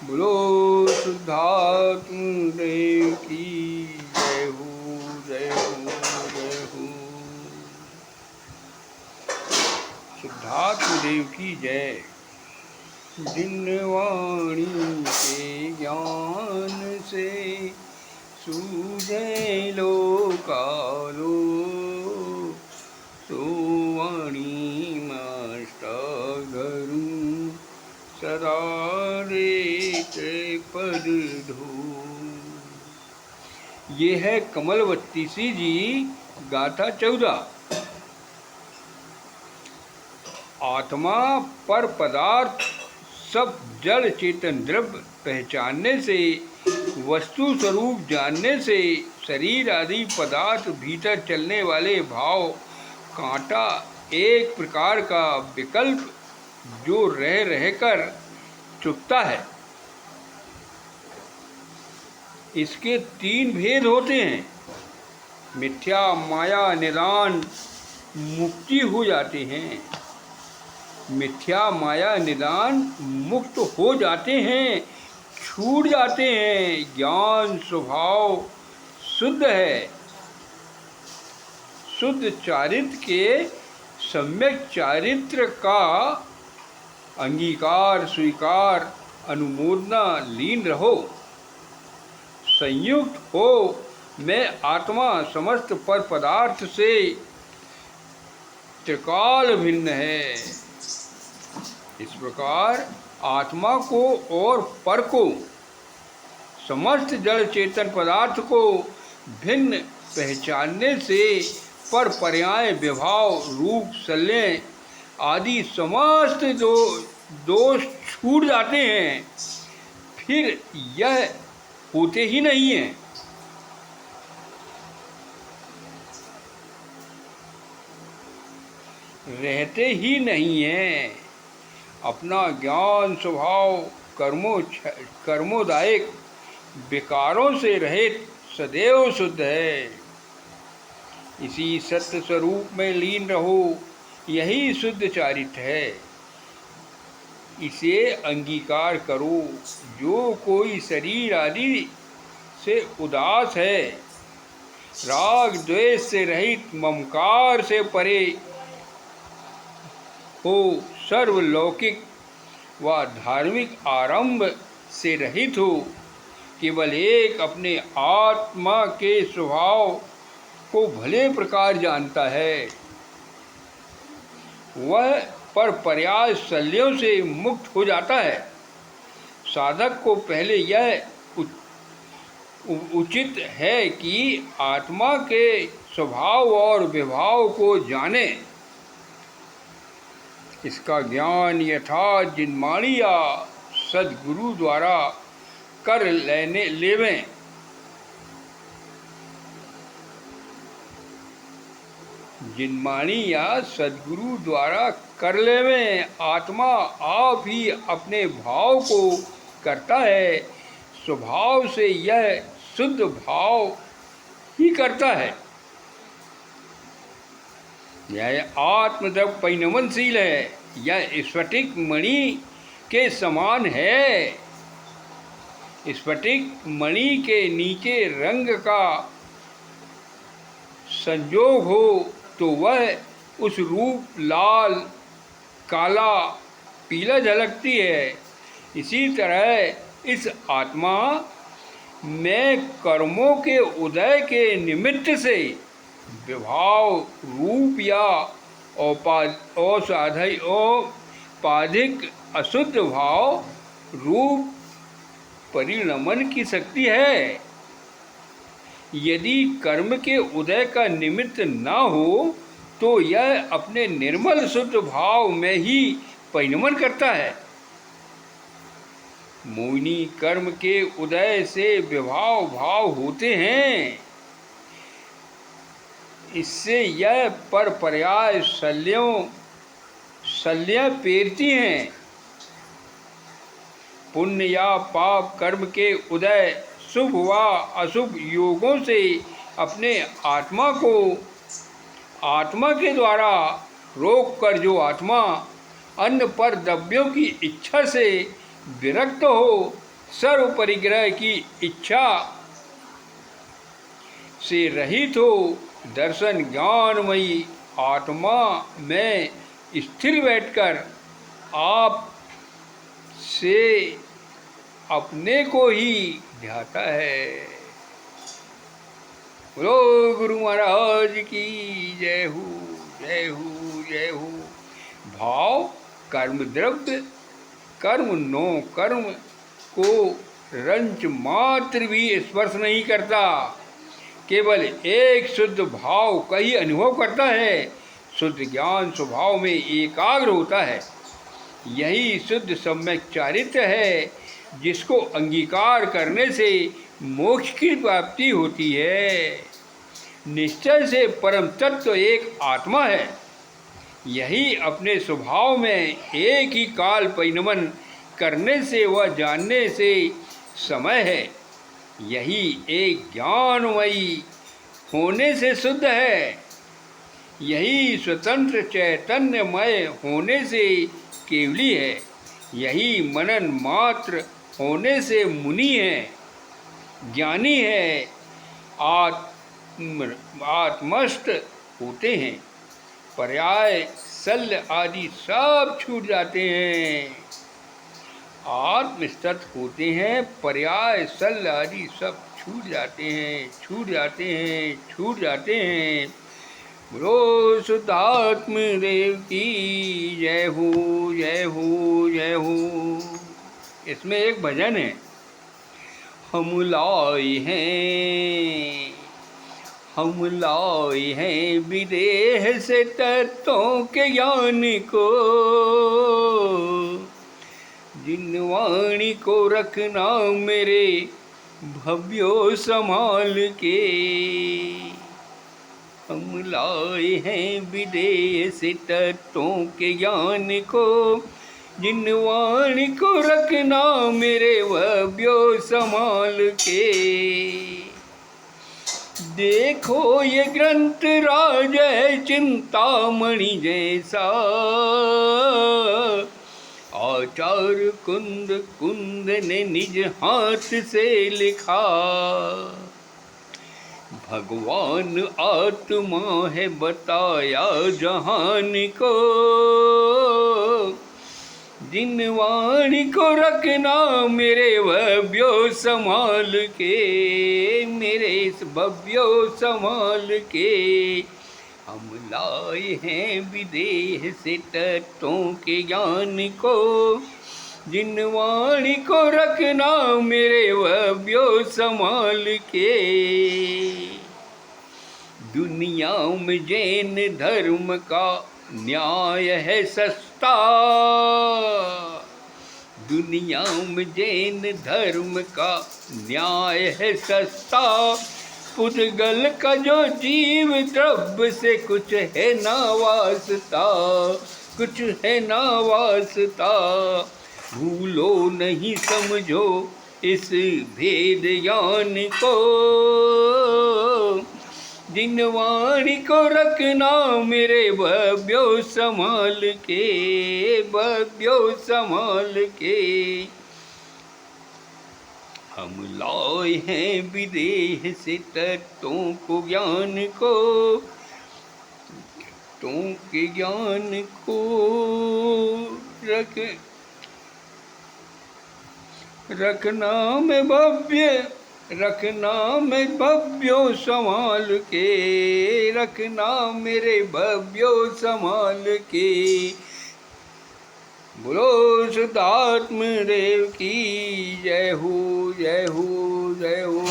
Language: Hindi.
बोलो शुद्धात्म देव की जय हो, जय हो, जय हो। शुद्धात्म देव की जय। जिन वाणी के ज्ञान से सूझे लोकालो, तो वाणी मस्तगरु सदा रेते पद धो। ये है कमलवती सी जी गाथा 14। आत्मा पर पदार्थ सब जड़ चेतन द्रव्य पहचानने से, वस्तु स्वरूप जानने से, शरीर आदि पदार्थ भीतर चलने वाले भाव कांटा एक प्रकार का विकल्प जो रह रहकर चुभता है। इसके 3 भेद होते हैं। मिथ्या माया निदान मुक्ति हो जाते हैं। मिथ्या माया निदान मुक्त हो जाते हैं, छूट जाते हैं। ज्ञान स्वभाव शुद्ध है। शुद्ध चारित्र के सम्यक चारित्र का अंगीकार स्वीकार अनुमोदना लीन रहो। संयुक्त हो मैं आत्मा समस्त पर पदार्थ से त्रिकाल भिन्न है। इस प्रकार आत्मा को और पर को, समस्त जड़ चेतन पदार्थ को भिन्न पहचानने से पर पर्याय विभाव रूप शल्य आदि समस्त दोष छूट जाते हैं। फिर यह होते ही नहीं है। रहते ही नहीं है। अपना ज्ञान स्वभाव कर्मोदायक विकारों से रहित सदैव शुद्ध है। इसी सत्य स्वरूप में लीन रहो, यही शुद्ध चारित्र है। इसे अंगीकार करो। जो कोई शरीर आदि से उदास है, राग द्वेष से रहित, ममकार से परे हो, सर्वलौकिक व धार्मिक आरंभ से रहित हो, केवल एक अपने आत्मा के स्वभाव को भले प्रकार जानता है, वह पर पर्याय शल्यों से मुक्त हो जाता है। साधक को पहले यह उचित है कि आत्मा के स्वभाव और विभाव को जाने। इसका ज्ञान यथार्थ जिनवाणी या सद्गुरु द्वारा कर लेवें। जिनवाणी या सद्गुरु द्वारा कर लेवें। आत्मा आप ही अपने भाव को करता है। स्वभाव से यह शुद्ध भाव ही करता है। यह आत्मद्रव्य परिणमनशील है। यह स्फटिक मणि के समान है। स्फटिक मणि के नीचे रंग का संयोग हो तो वह उस रूप लाल, काला, पीला झलकती है। इसी तरह इस आत्मा में कर्मों के उदय के निमित्त से विभाव रूप या औपाधिक अशुद्ध भाव रूप परिणमन की शक्ति है। यदि कर्म के उदय का निमित्त न हो तो यह अपने निर्मल शुद्ध भाव में ही परिणमन करता है। मोहिनी कर्म के उदय से विभाव भाव होते हैं। इससे यह पर पर्याय शल्य पेरती हैं। पुण्य या पाप कर्म के उदय शुभ व अशुभ योगों से अपने आत्मा के द्वारा रोक कर जो आत्मा अन्य पर द्रव्यों की इच्छा से विरक्त हो सर्व परिग्रह की इच्छा से रहित हो दर्शन ज्ञानमयी आत्मा में स्थिर बैठकर आप से अपने को ही ध्याता है। बोलो गुरु महाराज की जय हो, जय हो, जय हो। भाव कर्म द्रव्य कर्म नो कर्म को रंच मात्र भी स्पर्श नहीं करता, केवल एक शुद्ध भाव का ही अनुभव करता है। शुद्ध ज्ञान स्वभाव में एकाग्र होता है। यही शुद्ध सम्यक चारित्र है, जिसको अंगीकार करने से मोक्ष की प्राप्ति होती है। निश्चय से परम तत्व एक आत्मा है। यही अपने स्वभाव में एक ही काल परिणमन करने से व जानने से समय है। यही एक ज्ञानमयी होने से शुद्ध है। यही स्वतंत्र चैतन्यमय होने से केवली है। यही मनन मात्र होने से मुनि है, ज्ञानी है, आत्मस्थ होते हैं। पर्याय शल्य आदि सब छूट जाते हैं। आत्मस्थ होते हैं, पर्याय शल्य आदि सब छूट जाते हैं, छूट जाते हैं, छूट जाते हैं। बोलो शुद्धात्म देव की जय हो, जय हो, जय हो। इसमें एक भजन है। हम लाए हैं विदेह से तत्वों के ज्ञान को, जिन वाणी को रखना मेरे भव्यो संभाल के। हम लाए हैं विदेह से तत्वों के ज्ञान को, जिन वाणी को रखना मेरे भव्यो संभाल के। देखो ये ग्रंथ राज है चिंतामणि जैसा, आचार्य कुंद ने निज हाथ से लिखा। भगवान आत्मा है बताया जहान को, जिन वाणी को रखना मेरे भव्यो संभाल के, मेरे इस भव्यो संभाल के। हम लाए हैं विदेह से तत्वों के ज्ञान को, जिन वाणी को रखना मेरे भव्यो संभाल के। दुनिया में जैन धर्म का न्याय है सस्ता, दुनिया में जैन धर्म का न्याय है सस्ता। पुद्गल का जो जीव द्रव्य से कुछ है ना वास्ता, कुछ है ना वास्ता। भूलो नहीं समझो इस भेद ज्ञान को, जिन वाणी को रखना मेरे भव्यो संभाल के, भव्यो संभाल के। हम लाए हैं विदेह से तत्वों को ज्ञान को, तत्वों के ज्ञान को रखना में भव्य, रखना मैं भव्यो संभाल के, रखना मेरे भव्यो संभाल के। बोलो शुद्धात्म देव की जय हो, जय हो, जय हो।